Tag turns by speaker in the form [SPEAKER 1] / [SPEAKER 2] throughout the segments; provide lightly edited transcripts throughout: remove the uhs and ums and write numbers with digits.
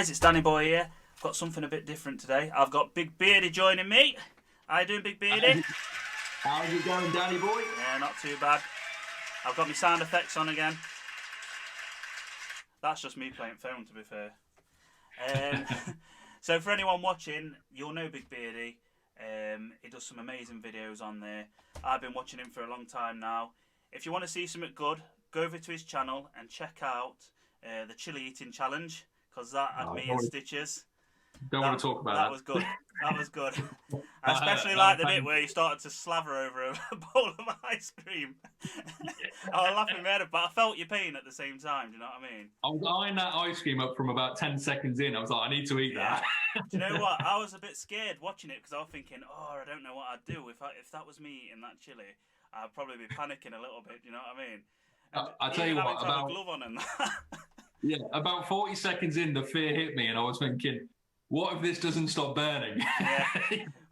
[SPEAKER 1] guys, it's Danny Boy here. I've got something a bit different today. I've got Big Beardy joining me. How you doing, Big Beardy?
[SPEAKER 2] How's it going, Danny Boy?
[SPEAKER 1] Yeah, not too bad. I've got my sound effects on again. That's just me playing phone, to be fair. So for anyone watching, you'll know Big Beardy. He does some amazing videos on there. I've been watching him for a long time now. If you want to see something good, go over to his channel and check out the chili eating challenge, because that had me in stitches.
[SPEAKER 2] Don't want to talk about that.
[SPEAKER 1] That was good. That was good. I especially like the bit where you started to slaver over a bowl of ice cream. I was laughing my head up, but I felt your pain at the same time. Do you know what I mean?
[SPEAKER 2] I was eyeing that ice cream up from about 10 seconds in. I was like, I need to eat that.
[SPEAKER 1] Do you know what? I was a bit scared watching it because I was thinking, oh, I don't know what I'd do if that was me eating that chili. I'd probably be panicking a little bit. Do you know what I mean?
[SPEAKER 2] I tell you what,
[SPEAKER 1] about a glove on and that.
[SPEAKER 2] Yeah, about 40 seconds in, the fear hit me, and I was thinking, what if this doesn't stop burning?
[SPEAKER 1] Yeah.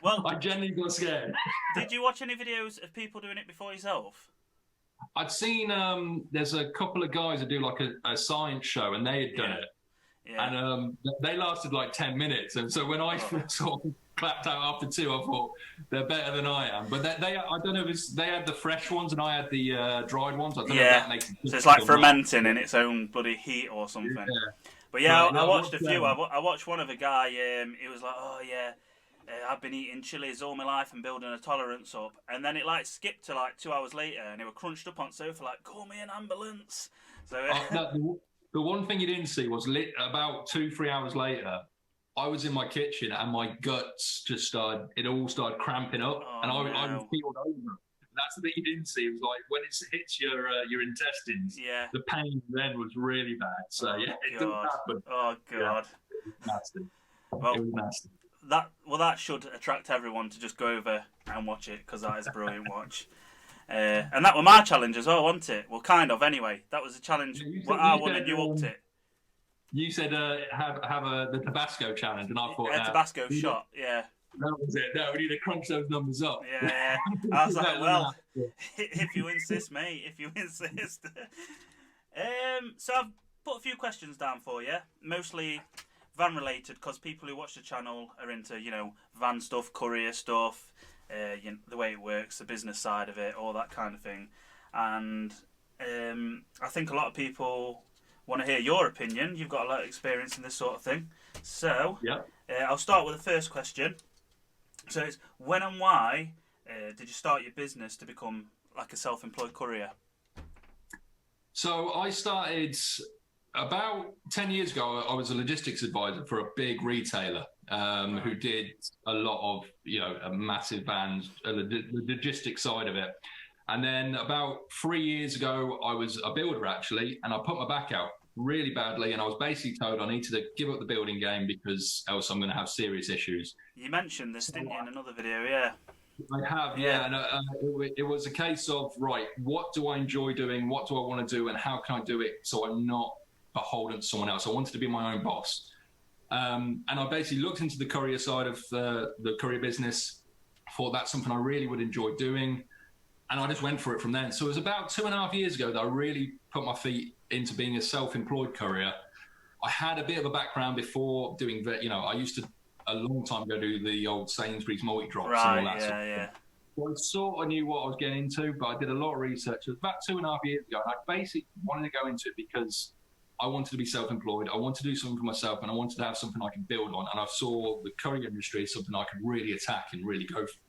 [SPEAKER 1] Well,
[SPEAKER 2] I genuinely got scared.
[SPEAKER 1] Did you watch any videos of people doing it before yourself?
[SPEAKER 2] I'd seen there's a couple of guys that do like a science show, and they had done it. Yeah. And they lasted like 10 minutes. And so when I sort of clapped out after 2, I thought they're better than I am. But I don't know if they had the fresh ones and I had the dried ones. I don't know if that makes it.
[SPEAKER 1] So it's like fermenting in its own bloody heat or something. Yeah. But yeah, I watched a few. I watched one of a guy. He was like, "Oh yeah, I've been eating chilies all my life and building a tolerance up." And then it like skipped to like 2 hours later, and they were crunched up on sofa like, "Call me an ambulance." So
[SPEAKER 2] the one thing you didn't see was about 2-3 hours later, I was in my kitchen and my guts just started cramping up, and I was peeled over. That's the thing you didn't see. It was like when it hits your intestines, the pain then was really bad. So it didn't happen.
[SPEAKER 1] Oh god,
[SPEAKER 2] it was nasty.
[SPEAKER 1] Well,
[SPEAKER 2] it was nasty.
[SPEAKER 1] That should attract everyone to just go over and watch it, because that is a brilliant watch. And that was my challenge as well, wasn't it? Well, kind of anyway. That was a challenge. I won and you upped it.
[SPEAKER 2] You said have the Tabasco challenge, and I thought
[SPEAKER 1] Tabasco shot. Yeah.
[SPEAKER 2] That was it. No, we need to crunch those numbers up.
[SPEAKER 1] Yeah. I was like, well, if you insist, mate. If you insist. So I've put a few questions down for you, mostly van related, because people who watch the channel are into, van stuff, courier stuff, the way it works, the business side of it, all that kind of thing. And I think a lot of people want to hear your opinion. You've got a lot of experience in this sort of thing. So I'll start with the first question. So it's, when and why did you start your business to become like a self-employed courier?
[SPEAKER 2] So I started about 10 years ago. I was a logistics advisor for a big retailer who did a lot of, massive vans, the logistics side of it. And then about 3 years ago, I was a builder actually, and I put my back out really badly, and I was basically told I needed to give up the building game because else I'm going to have serious issues.
[SPEAKER 1] You mentioned this, didn't you, in another video? Yeah.
[SPEAKER 2] I have, and it was a case of, right, what do I enjoy doing, what do I want to do, and how can I do it so I'm not beholden to someone else? I wanted to be my own boss. And I basically looked into the courier side of the courier business, thought that's something I really would enjoy doing, and I just went for it from then. So it was about 2.5 years ago that I really put my feet into being a self-employed courier. I had a bit of a background before doing that. I used to, a long time ago, do the old Sainsbury's multi-drops and all that sort of thing. So I sort of knew what I was getting into, but I did a lot of research. It was about 2.5 years ago, and I basically wanted to go into it because I wanted to be self-employed. I wanted to do something for myself, and I wanted to have something I could build on. And I saw the courier industry as something I could really attack and really go for.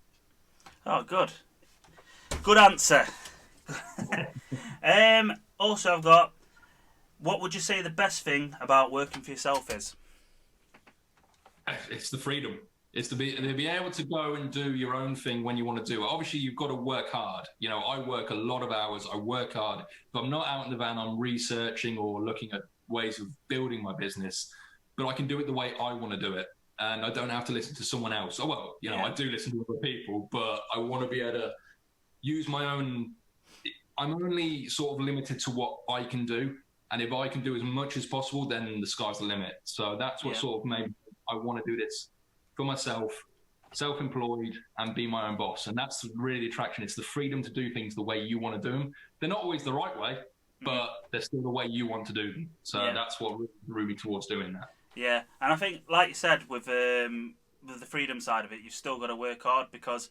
[SPEAKER 1] Oh, good. Good answer. Also, I've got, what would you say the best thing about working for yourself is?
[SPEAKER 2] It's the freedom. It's to be able to go and do your own thing when you want to do it. Obviously, you've got to work hard. I work a lot of hours. I work hard. If I'm not out in the van, I'm researching or looking at ways of building my business. But I can do it the way I want to do it. And I don't have to listen to someone else. Oh, well, I do listen to other people, but I want to be able to use my own. I'm only sort of limited to what I can do. And if I can do as much as possible, then the sky's the limit. So that's what sort of made me, I want to do this for myself, self-employed, and be my own boss. And that's really the attraction. It's the freedom to do things the way you want to do them. They're not always the right way, but they're still the way you want to do them. So that's what really drew me towards doing that.
[SPEAKER 1] Yeah, and I think, like you said, with the freedom side of it, you've still got to work hard because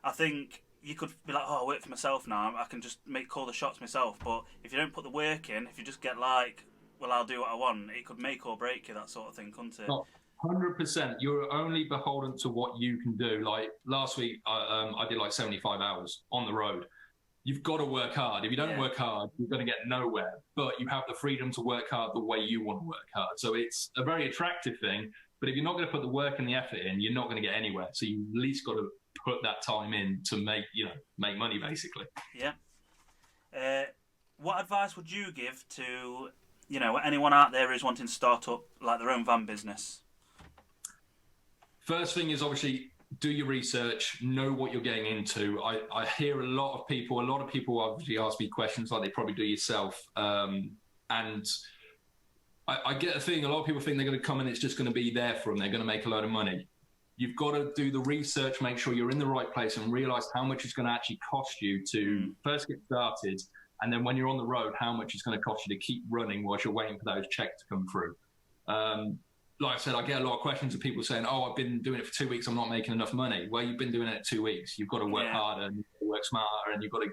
[SPEAKER 1] I think you could be like, oh, I work for myself now. I can just call the shots myself. But if you don't put the work in, if you just get like, well, I'll do what I want, it could make or break you, that sort of thing, couldn't it?
[SPEAKER 2] Oh, 100%. You're only beholden to what you can do. Like last week, I did like 75 hours on the road. You've got to work hard. If you don't work hard, you're going to get nowhere. But you have the freedom to work hard the way you want to work hard. So it's a very attractive thing. But if you're not going to put the work and the effort in, you're not going to get anywhere. So you at least got to put that time in to make money, basically.
[SPEAKER 1] Yeah. What advice would you give to, anyone out there who's wanting to start up like their own van business?
[SPEAKER 2] First thing is obviously do your research, know what you're getting into. I hear a lot of people obviously ask me questions like they probably do yourself. And I get a feeling a lot of people think they're going to come and it's just going to be there for them. They're going to make a load of money. You've got to do the research, make sure you're in the right place and realize how much it's going to actually cost you to first get started. And then when you're on the road, how much it's going to cost you to keep running whilst you're waiting for those checks to come through. Like I said, I get a lot of questions of people saying, oh, I've been doing it for 2 weeks, I'm not making enough money. Well, you've been doing it 2 weeks. You've got to work harder and work smarter and you've got to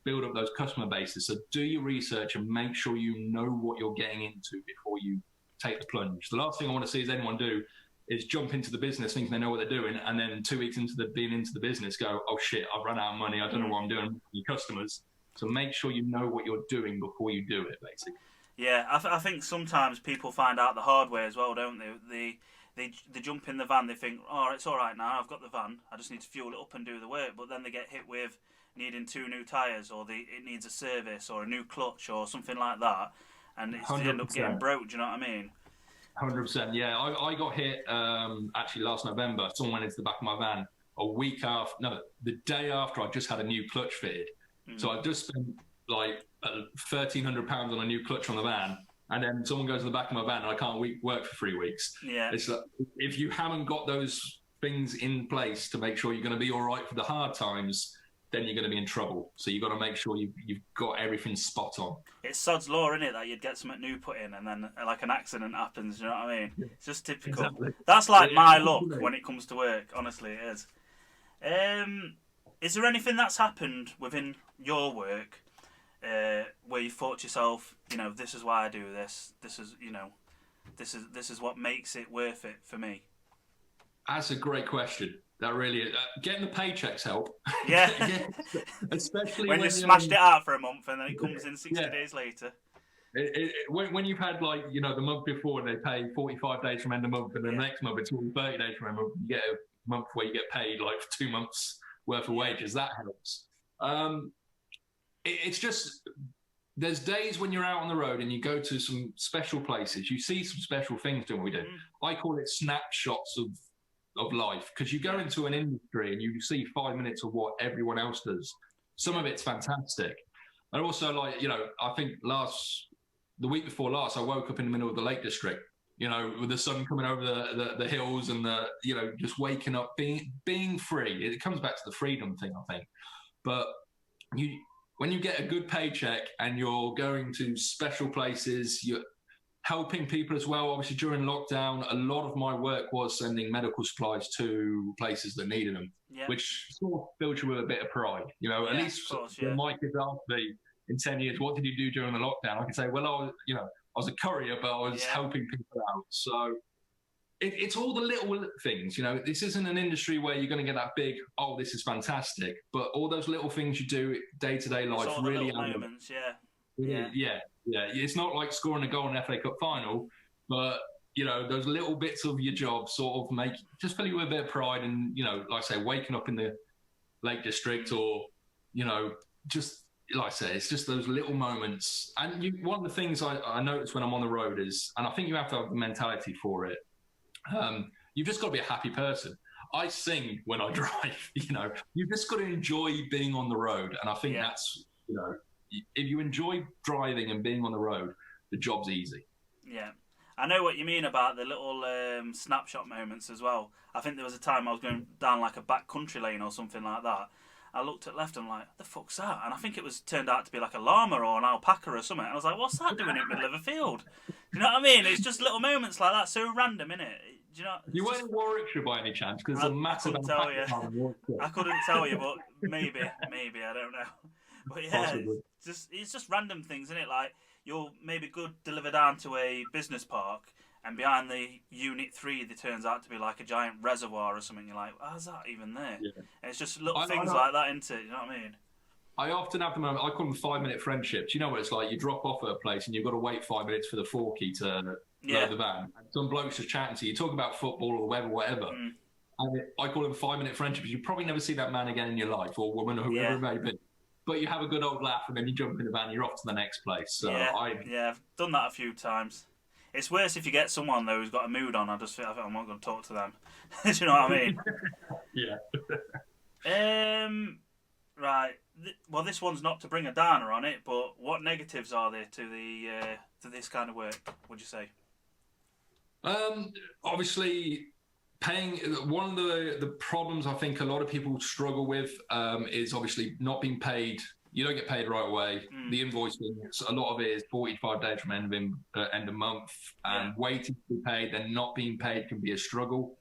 [SPEAKER 2] build up those customer bases. So do your research and make sure you know what you're getting into before you take the plunge. The last thing I want to see is anyone do is jump into the business thinking they know what they're doing and then 2 weeks into being into the business go, oh shit, I've run out of money, I don't know what I'm doing with your customers. So make sure you know what you're doing before you do it, basically.
[SPEAKER 1] Yeah, I think sometimes people find out the hard way as well, don't they? They jump in the van, they think, oh, it's all right now, I've got the van, I just need to fuel it up and do the work. But then they get hit with needing 2 new tyres or it needs a service or a new clutch or something like that. And it's, they end up getting broke, do you know what I mean?
[SPEAKER 2] 100%, yeah. I got hit actually last November. Someone went into the back of my van the day after I just had a new clutch fitted. So I just spent like £1,300 on a new clutch on the van, and then someone goes to the back of my van and I can't work for 3 weeks.
[SPEAKER 1] Yeah,
[SPEAKER 2] it's like, if you haven't got those things in place to make sure you're going to be all right for the hard times, then you're going to be in trouble. So you've got to make sure you've got everything spot on.
[SPEAKER 1] It's sod's law, isn't it, that you'd get something new put in and then like an accident happens, you know what I mean? Yeah. It's just typical. Exactly. That's like my luck when it comes to work, honestly, it is. Is there anything that's happened within your work where you thought to yourself, this is why I do this. This is what makes it worth it for me?
[SPEAKER 2] That's a great question. That really is. Getting the paychecks help.
[SPEAKER 1] Yeah.
[SPEAKER 2] Especially
[SPEAKER 1] when you smashed it out for a month and then it comes in 60 days later.
[SPEAKER 2] When you've had the month before and they pay 45 days from end of month and the next month it's 30 days from end of month, you get a month where you get paid like for 2 months worth of wages. That helps. It's just, there's days when you're out on the road and you go to some special places, you see some special things doing what we do. I call it snapshots of life, because you go into an industry and you see 5 minutes of what everyone else does. Some of it's fantastic. And also, I think the week before last, I woke up in the middle of the Lake District, with the sun coming over the hills and just waking up, being free. It comes back to the freedom thing, I think. But when you get a good paycheck and you're going to special places, you're helping people as well. Obviously, during lockdown, a lot of my work was sending medical supplies to places that needed them, which sort of fills you with a bit of pride. At least when my kids ask me in 10 years, what did you do during the lockdown? I can say, well, I was a courier, but I was helping people out. So it's all the little things. This isn't an industry where you're going to get that big, oh, this is fantastic. But all those little things you do day-to-day life really
[SPEAKER 1] are moments,
[SPEAKER 2] Yeah. It's not like scoring a goal in the FA Cup final, but those little bits of your job sort of just fill you with a bit of pride, and like I say, waking up in the Lake District, or just like I say, it's just those little moments. And one of the things I notice when I'm on the road is, and I think you have to have the mentality for it. You've just got to be a happy person. I sing when I drive. You've just got to enjoy being on the road, and I think that's if you enjoy driving and being on the road, the job's easy.
[SPEAKER 1] Yeah. I know what you mean about the little snapshot moments as well. I think there was a time I was going down like a back country lane or something like that, I looked at left and I'm like, what the fuck's that? And I think it was turned out to be like a llama or an alpaca or something. And I was like, what's that doing in the middle of a field? Do you know what I mean? It's just little moments like that, so random, innit? Do you know?
[SPEAKER 2] You weren't in Warwickshire by any chance? Because there's a massive
[SPEAKER 1] I couldn't tell you.
[SPEAKER 2] alpaca farm in Warwickshire.
[SPEAKER 1] I couldn't tell you, but maybe, I don't know. But yeah, it's just random things, isn't it? Like you'll maybe deliver down to a business park, and behind the Unit 3 there turns out to be like a giant reservoir or something. You're like, how's that even there? Yeah. And it's just little things like that, isn't it? You know what I mean?
[SPEAKER 2] I often have the moment, I call them 5-minute friendships. You know what it's like? You drop off at a place and you've got to wait 5 minutes for the forkie to load the van. And some bloke's just chatting to you, talk about football or the weather, whatever. And I call them 5-minute friendships. You probably never see that man again in your life, or woman, or whoever it may be. But you have a good old laugh and then you jump in the van and you're off to the next place. So
[SPEAKER 1] I've done that a few times. It's worse if you get someone, though, who's got a mood on. I think I'm not going to talk to them. Do you know what I mean?
[SPEAKER 2] Yeah.
[SPEAKER 1] Right. Well, this one's not to bring a downer on it, but what negatives are there to this kind of work, would you say?
[SPEAKER 2] Obviously, paying. One of the problems I think a lot of people struggle with is obviously not being paid. You don't get paid right away. The invoicing, a lot of it is 45 days from end of month, and waiting to be paid, then not being paid can be a struggle.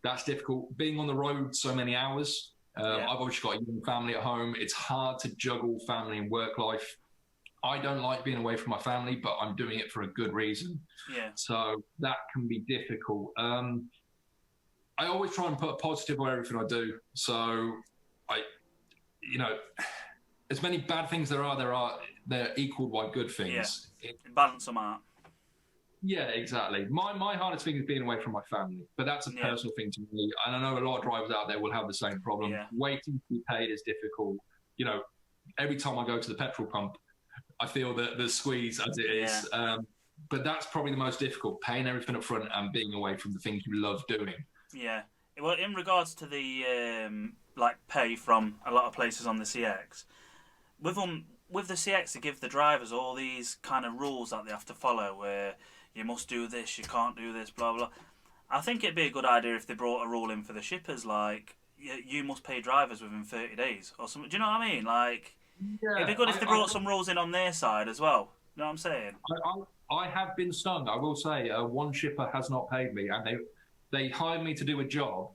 [SPEAKER 2] That's difficult. Being on the road so many hours. I've obviously got a young family at home. It's hard to juggle family and work life. I don't like being away from my family, but I'm doing it for a good reason. Yeah. So that can be difficult. I always try and put a positive on everything I do. So as many bad things they're equaled by good things.
[SPEAKER 1] Yeah. Balance them out.
[SPEAKER 2] Yeah, exactly. My hardest thing is being away from my family, but that's a personal thing to me. And I know a lot of drivers out there will have the same problem. Yeah. Waiting to be paid is difficult. You know, every time I go to the petrol pump, I feel the squeeze as it is. But that's probably the most difficult, paying everything up front and being away from the things you love doing.
[SPEAKER 1] Yeah. Well, in regards to the pay from a lot of places on the CX, with the CX, they give the drivers all these kind of rules that they have to follow, where you must do this, you can't do this, blah, blah. I think it'd be a good idea if they brought a rule in for the shippers, like, you must pay drivers within 30 days or something. Do you know what I mean? Like, it'd be good if they brought some rules in on their side as well. You know what I'm saying?
[SPEAKER 2] I have been stung. I will say, one shipper has not paid me, and they hired me to do a job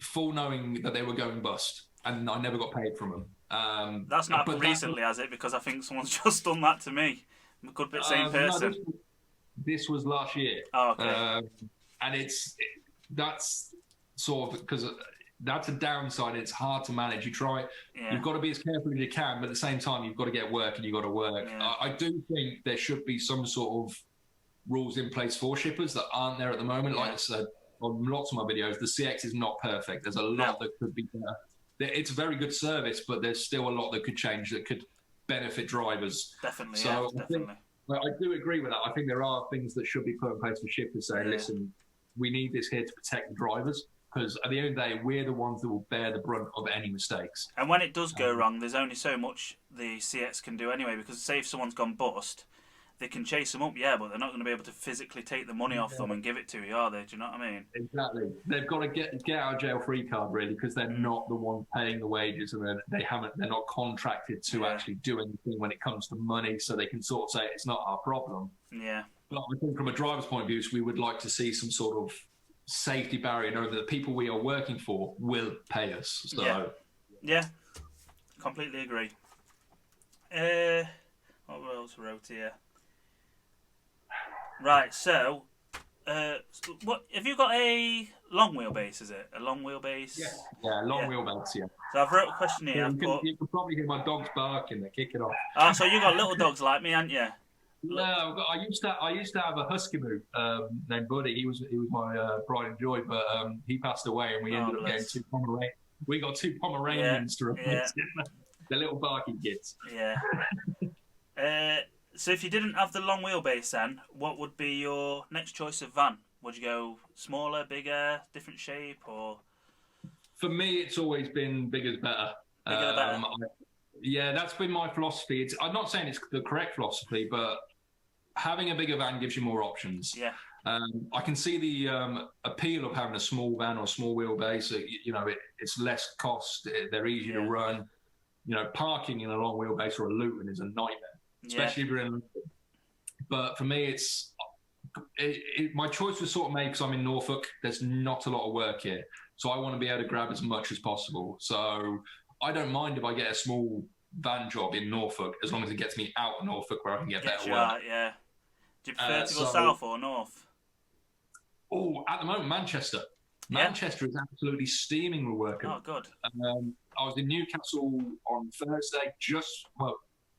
[SPEAKER 2] full knowing that they were going bust, and I never got paid from them. That's
[SPEAKER 1] not happened recently, has it? Because I think someone's just done that to me. Could be the same person.
[SPEAKER 2] No, this was last year.
[SPEAKER 1] Oh, okay.
[SPEAKER 2] And that's sort of, because that's a downside. It's hard to manage. You've got to be as careful as you can, but at the same time, you've got to get work and you've got to work. Yeah. I do think there should be some sort of rules in place for shippers that aren't there at the moment. Like I said on lots of my videos, the CX is not perfect. There's a lot that could be better. It's a very good service, but there's still a lot that could change that could benefit drivers.
[SPEAKER 1] Definitely,
[SPEAKER 2] so
[SPEAKER 1] definitely.
[SPEAKER 2] I do agree with that. I think there are things that should be put in place for shippers saying, listen, we need this here to protect the drivers, because at the end of the day, we're the ones that will bear the brunt of any mistakes.
[SPEAKER 1] And when it does go wrong, there's only so much the CX can do anyway, because say if someone's gone bust, they can chase them up, but they're not going to be able to physically take the money off them and give it to you, are they? Do you know what I mean?
[SPEAKER 2] Exactly. They've got to get out of jail free card, really, because they're not the ones paying the wages, and they're not contracted to actually do anything when it comes to money, so they can sort of say it's not our problem.
[SPEAKER 1] Yeah.
[SPEAKER 2] But I think from a driver's point of view, we would like to see some sort of safety barrier, knowing that the people we are working for will pay us. So
[SPEAKER 1] yeah. Completely agree. What else wrote here? Right, so, what have you got? A long wheelbase? Is it a long wheelbase?
[SPEAKER 2] Yeah, long wheelbase. Yeah.
[SPEAKER 1] So I've wrote a question here.
[SPEAKER 2] You can probably hear my dogs barking. They're kicking off.
[SPEAKER 1] Oh, so you got little dogs like me, haven't you?
[SPEAKER 2] No, I used to have a husky moot named Buddy. He was my pride and joy, but he passed away, and we ended up getting two Pomeranians. We got two Pomeranians to replace him. The little barking kids.
[SPEAKER 1] Yeah. So if you didn't have the long wheelbase then, what would be your next choice of van? Would you go smaller, bigger, different shape, or...?
[SPEAKER 2] For me, it's always been bigger's better.
[SPEAKER 1] Bigger the better?
[SPEAKER 2] Yeah, that's been my philosophy. I'm not saying it's the correct philosophy, but having a bigger van gives you more options.
[SPEAKER 1] Yeah.
[SPEAKER 2] I can see the appeal of having a small van or small wheelbase. It's less cost. They're easy to run. Parking in a long wheelbase or a Luton is a nightmare, especially if you're in. But for me, my choice was sort of made because I'm in Norfolk. There's not a lot of work here, so I want to be able to grab as much as possible. So I don't mind if I get a small van job in Norfolk, as long as it gets me out of Norfolk where I can get better work.
[SPEAKER 1] Out, yeah. Do you prefer to go south or north?
[SPEAKER 2] Oh, at the moment, Manchester. Manchester is absolutely steaming with work.
[SPEAKER 1] Oh, good.
[SPEAKER 2] I was in Newcastle on Thursday,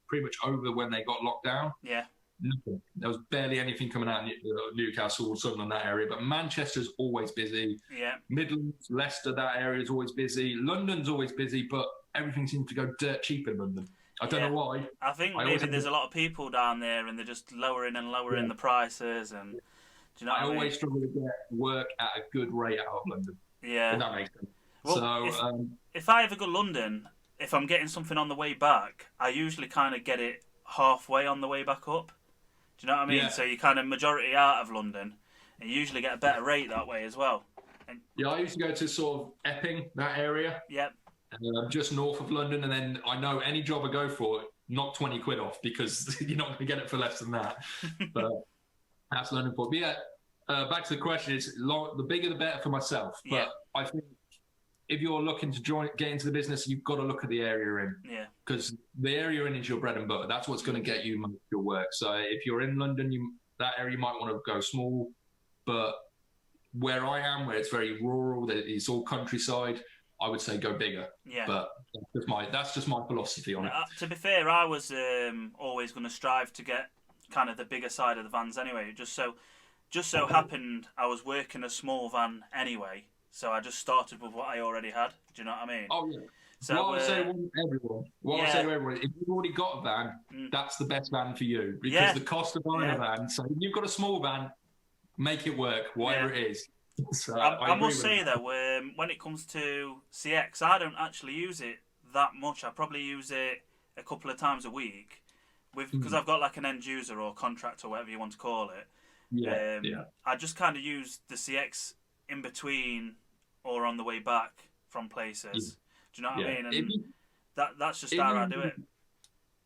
[SPEAKER 2] pretty much over when they got locked down.
[SPEAKER 1] Yeah.
[SPEAKER 2] Nothing. There was barely anything coming out of Newcastle or something in that area. But Manchester's always busy.
[SPEAKER 1] Yeah.
[SPEAKER 2] Midlands, Leicester, that area is always busy. London's always busy, but everything seems to go dirt cheap in London. I don't know why.
[SPEAKER 1] I think maybe there's a lot of people down there and they're just lowering and lowering the prices. And do you know what I mean?
[SPEAKER 2] always struggle to get work at a good rate out of London.
[SPEAKER 1] Yeah.
[SPEAKER 2] If that makes sense.
[SPEAKER 1] Well, if I ever go to London, if I'm getting something on the way back, I usually kind of get it halfway on the way back up. Do you know what I mean?
[SPEAKER 2] Yeah.
[SPEAKER 1] So you kind of majority out of London, and you usually get a better rate that way as well. And,
[SPEAKER 2] I used to go to sort of Epping, that area.
[SPEAKER 1] Yep.
[SPEAKER 2] Just north of London, and then I know any job I go for, knock 20 quid off because you're not going to get it for less than that. But that's London for. But back to the question: the bigger the better for myself. But I think if you're looking to get into the business, you've got to look at the area you're in.
[SPEAKER 1] Yeah.
[SPEAKER 2] Because the area you're in is your bread and butter. That's what's going to get you most of your work. So if you're in London, that area you might want to go small. But where I am, where it's very rural, it's all countryside, I would say go bigger.
[SPEAKER 1] Yeah.
[SPEAKER 2] But that's just my philosophy on it.
[SPEAKER 1] To be fair, I was always going to strive to get kind of the bigger side of the vans anyway. Just so happened I was working a small van anyway. So I just started with what I already had. Do you know what I mean?
[SPEAKER 2] Oh, yeah.
[SPEAKER 1] So,
[SPEAKER 2] what I say to everyone, if you've already got a van, that's the best van for you. Because the cost of buying a van, so if you've got a small van, make it work, whatever it is. So
[SPEAKER 1] I must say, though, when it comes to CX, I don't actually use it that much. I probably use it a couple of times a week because I've got like an end user or contract or whatever you want to call it.
[SPEAKER 2] Yeah.
[SPEAKER 1] I just kind of use the CX in between or on the way back from places. Do you know what I mean? And that's just how I do it.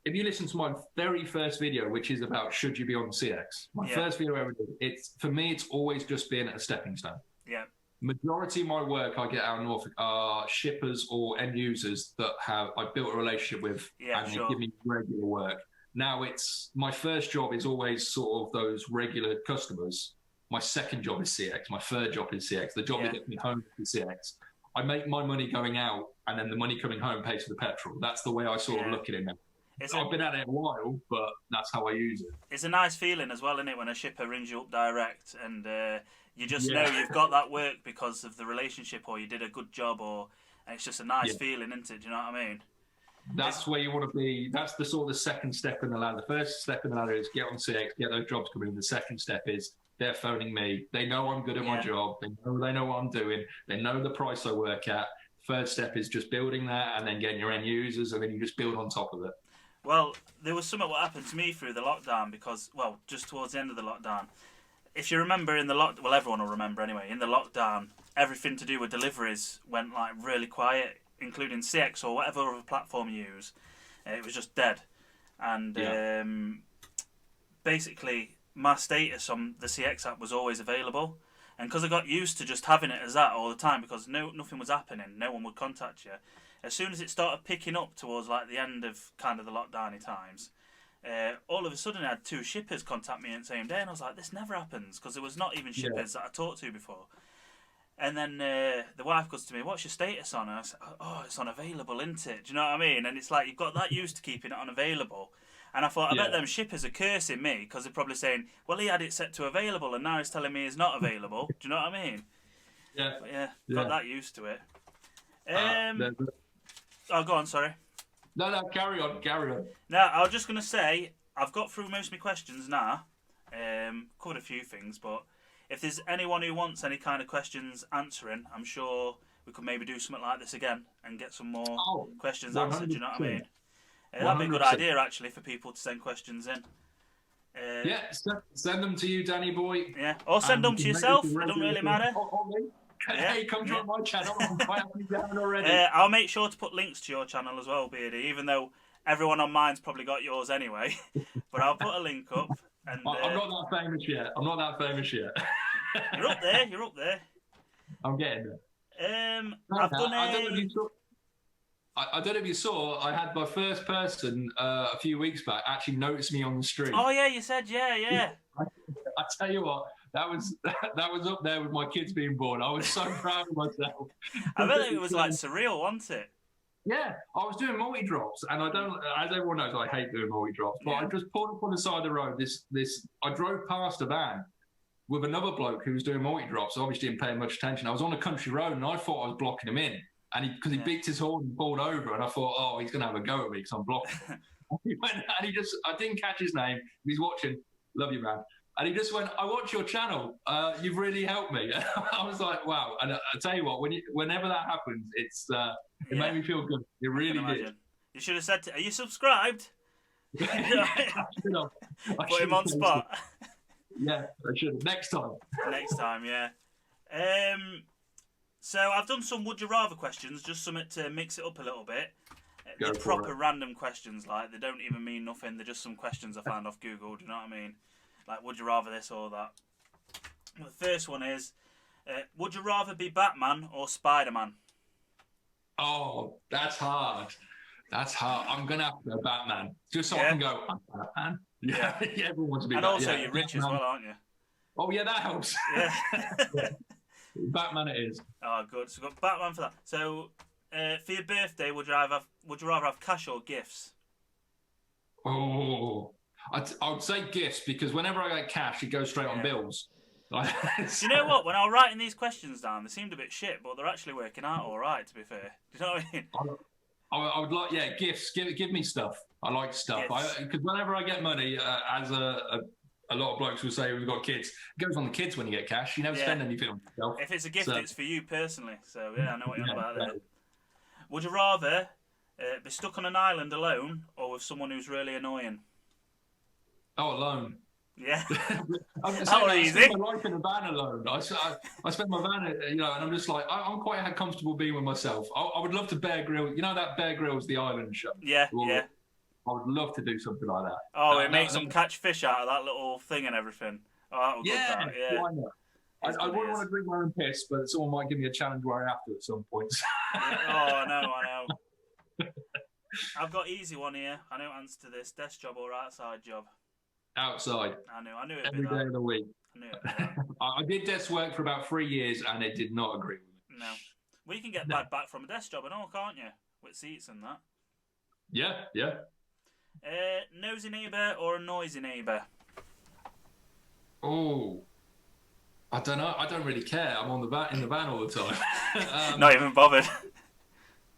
[SPEAKER 2] If you listen to my very first video, which is about should you be on CX, my first video I ever did, for me, it's always just been a stepping stone.
[SPEAKER 1] Yeah.
[SPEAKER 2] Majority of my work I get out of Norfolk are shippers or end users that I've built a relationship with and they give me regular work. Now my first job is always sort of those regular customers. My second job is CX. My third job is CX. The job that gets me home is CX. I make my money going out, and then the money coming home pays for the petrol. That's the way I sort of look at it now. I've been at it a while, but that's how I use it.
[SPEAKER 1] It's a nice feeling as well, isn't it, when a shipper rings you up direct and you just know you've got that work because of the relationship, or you did a good job, and it's just a nice feeling, isn't it? Do you know what I mean?
[SPEAKER 2] That's where you want to be. That's the sort of second step in the ladder. The first step in the ladder is get on CX, get those jobs coming in. The second step is they're phoning me. They know I'm good at my job. They know what I'm doing. They know the price I work at. Third step is just building that and then getting your end users, and then you just build on top of it.
[SPEAKER 1] Well, there was something what happened to me through the lockdown because, just towards the end of the lockdown. If you remember everyone will remember anyway, in the lockdown, everything to do with deliveries went like really quiet, including CX or whatever other platform you use. It was just dead. And basically, my status on the CX app was always available. And because I got used to just having it as that all the time because nothing was happening, no one would contact you. As soon as it started picking up towards like the end of kind of the lockdowny times, all of a sudden I had 2 shippers contact me on the same day, and I was like, this never happens because there was not even shippers that I talked to before. And then the wife goes to me, what's your status on? And I said, oh, it's unavailable, isn't it? Do you know what I mean? And it's like you've got that used to keeping it unavailable. And I thought, I bet them shippers are cursing me because they're probably saying, well, he had it set to available and now he's telling me it's not available. Do you know what I mean?
[SPEAKER 2] Yeah.
[SPEAKER 1] But got that used to it. Oh, go on, sorry.
[SPEAKER 2] No, carry on.
[SPEAKER 1] Now, I was just going to say, I've got through most of my questions now. Covered a few things, but if there's anyone who wants any kind of questions answering, I'm sure we could maybe do something like this again and get some more questions answered, do you know what I mean? That'd be a good idea, actually, for people to send questions in.
[SPEAKER 2] Yeah, send them to you, Danny boy.
[SPEAKER 1] Yeah, or send them to yourself. It doesn't really matter.
[SPEAKER 2] Me.
[SPEAKER 1] Yeah,
[SPEAKER 2] Hey, come join my channel. I'm quite happy down already.
[SPEAKER 1] I'll make sure to put links to your channel as well, Beardy, even though everyone on mine's probably got yours anyway. But I'll put a link up. And
[SPEAKER 2] I'm not that famous yet.
[SPEAKER 1] You're up there. You're up there.
[SPEAKER 2] I'm getting there.
[SPEAKER 1] I've done
[SPEAKER 2] I don't know if you saw. I don't know if you saw. I had my first person a few weeks back actually notice me on the street.
[SPEAKER 1] Oh yeah, you said yeah.
[SPEAKER 2] I tell you what, that was up there with my kids being born. I was so proud of myself.
[SPEAKER 1] I bet it was like surreal, wasn't it?
[SPEAKER 2] Yeah, I was doing multi drops, and I don't, as everyone knows, I hate doing multi drops. But I just pulled up on the side of the road. I drove past a van with another bloke who was doing multi drops. Obviously, didn't pay much attention. I was on a country road, and I thought I was blocking him in, and because he beaked his horn and pulled over, and I thought, oh, he's gonna have a go at me because I'm blocking him. He went, and he just, I didn't catch his name. He's watching. Love you, man. And he just went, I watch your channel. You've really helped me. I was like, wow. And I tell you what, whenever that happens, it made me feel good. It really did.
[SPEAKER 1] You should have said, are you subscribed?
[SPEAKER 2] I should have.
[SPEAKER 1] Put him on spot.
[SPEAKER 2] Yeah, I should have. Next time.
[SPEAKER 1] Next time, yeah. So I've done some would you rather questions, just something to mix it up a little bit. They're proper random questions, like they don't even mean nothing. They're just some questions I found off Google. Do you know what I mean? Like, would you rather this or that? Well, the first one is, would you rather be Batman or Spider-Man?
[SPEAKER 2] Oh, that's hard. That's hard. I'm going to have to go Batman. Just so I can go, I'm Batman. Yeah, everyone wants to be Batman.
[SPEAKER 1] And also, you're rich as well, aren't you?
[SPEAKER 2] Oh, yeah, that helps.
[SPEAKER 1] Yeah.
[SPEAKER 2] Batman it is.
[SPEAKER 1] Oh, good. So we've got Batman for that. So, for your birthday, would you rather have cash or gifts?
[SPEAKER 2] Oh, I would say gifts because whenever I get cash, it goes straight on bills.
[SPEAKER 1] Do you know what? When I was writing these questions down, they seemed a bit shit, but they're actually working out all right, to be fair. Do you know what I mean?
[SPEAKER 2] I would like, gifts. Give me stuff. I like stuff. Because whenever I get money, as a lot of blokes will say, we've got kids, it goes on the kids when you get cash. You never spend anything on yourself.
[SPEAKER 1] If it's a gift, it's for you personally. So, yeah, I know what you're on about there. Would you rather be stuck on an island alone or with someone who's really annoying?
[SPEAKER 2] Oh, alone.
[SPEAKER 1] Yeah.
[SPEAKER 2] How easy. I spend my life in a van alone. I spend my van, and I'm just like, I'm quite comfortable being with myself. I would love to Bear Grylls. You know that Bear Grylls, The Island show?
[SPEAKER 1] Yeah,
[SPEAKER 2] I would love to do something like that.
[SPEAKER 1] Oh, it makes them catch fish out of that little thing and everything. Oh, that would good. Yeah.
[SPEAKER 2] Why not? I wouldn't want to drink my own piss, but someone might give me a challenge where I have to at some point.
[SPEAKER 1] I know. I've got easy one here. I know answer to this. Desk job or outside job?
[SPEAKER 2] Outside.
[SPEAKER 1] I knew it'd
[SPEAKER 2] every
[SPEAKER 1] be that.
[SPEAKER 2] day of the week.
[SPEAKER 1] I knew it'd be that.
[SPEAKER 2] I did desk work for about 3 years and it did not agree with me.
[SPEAKER 1] No. Well, you can get bad back from a desk job and all, can't you? With seats and that.
[SPEAKER 2] Yeah.
[SPEAKER 1] Nosy neighbour or a noisy neighbour?
[SPEAKER 2] Oh, I don't know. I don't really care. I'm in the van all the time.
[SPEAKER 1] Not even bothered.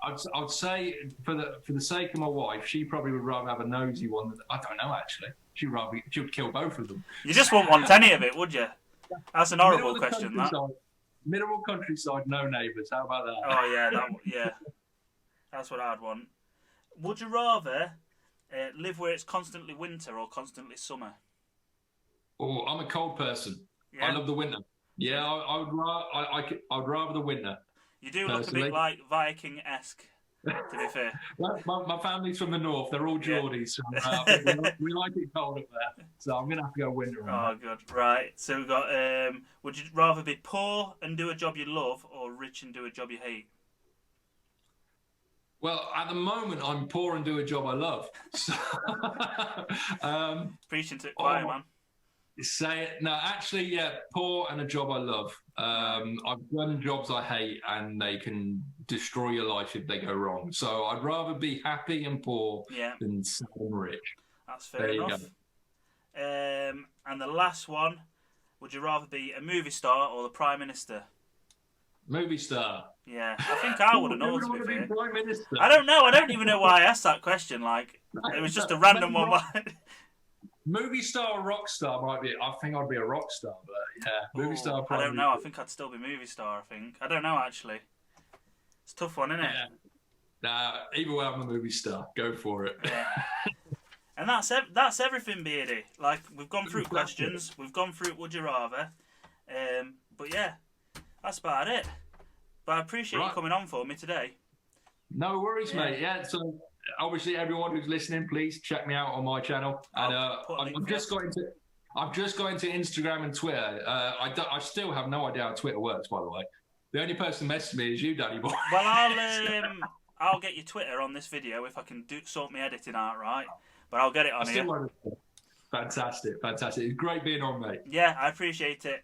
[SPEAKER 2] I'd say for the sake of my wife, she probably would rather have a nosy one. I don't know actually. She would kill both of them.
[SPEAKER 1] You just wouldn't want any of it, would you? That's an horrible question. That
[SPEAKER 2] middle countryside, no neighbours. How about that?
[SPEAKER 1] Oh yeah, that's what I'd want. Would you rather live where it's constantly winter or constantly summer?
[SPEAKER 2] Oh, I'm a cold person. Yeah. I love the winter. Yeah, I'd rather the winter.
[SPEAKER 1] You do look a bit like Viking-esque, to be fair.
[SPEAKER 2] My family's from the north. They're all Geordies. So, we like it cold up there. So I'm going to have to go winter.
[SPEAKER 1] Oh, good. Right. So we've got, would you rather be poor and do a job you love or rich and do a job you hate?
[SPEAKER 2] Well, at the moment, I'm poor and do a job I love. So,
[SPEAKER 1] preaching to it quiet, man.
[SPEAKER 2] Say it. No, actually, poor and a job I love. I've done jobs I hate and they can destroy your life if they go wrong. So I'd rather be happy and poor than sad and rich.
[SPEAKER 1] That's fair enough. And the last one, would you rather be a movie star or the Prime Minister?
[SPEAKER 2] Movie star.
[SPEAKER 1] Yeah, I think I would have known, to be fair.
[SPEAKER 2] Prime Minister?
[SPEAKER 1] I don't know. I don't even know why I asked that question. Like, it was just a random one.
[SPEAKER 2] Movie star or rock star might be. I think I'd be a rock star, but movie star.
[SPEAKER 1] I don't know. I think I'd still be movie star. I think. I don't know actually. It's a tough one, isn't it?
[SPEAKER 2] Nah, either way, I'm a movie star. Go for it.
[SPEAKER 1] And that's everything, Beardy. Like, we've gone through questions, we've gone through Would You Rather. But yeah, that's about it. But I appreciate you coming on for me today.
[SPEAKER 2] No worries, mate. Yeah, so obviously everyone who's listening, please check me out on my channel. And I'm just going to Instagram and Twitter. I still have no idea how Twitter works, by the way. The only person messaging me is you, Danny boy.
[SPEAKER 1] Well, I'll get your Twitter on this video if I can sort my editing out right. But I'll get it on here.
[SPEAKER 2] Fantastic. It's great being on, mate.
[SPEAKER 1] Yeah, I appreciate it.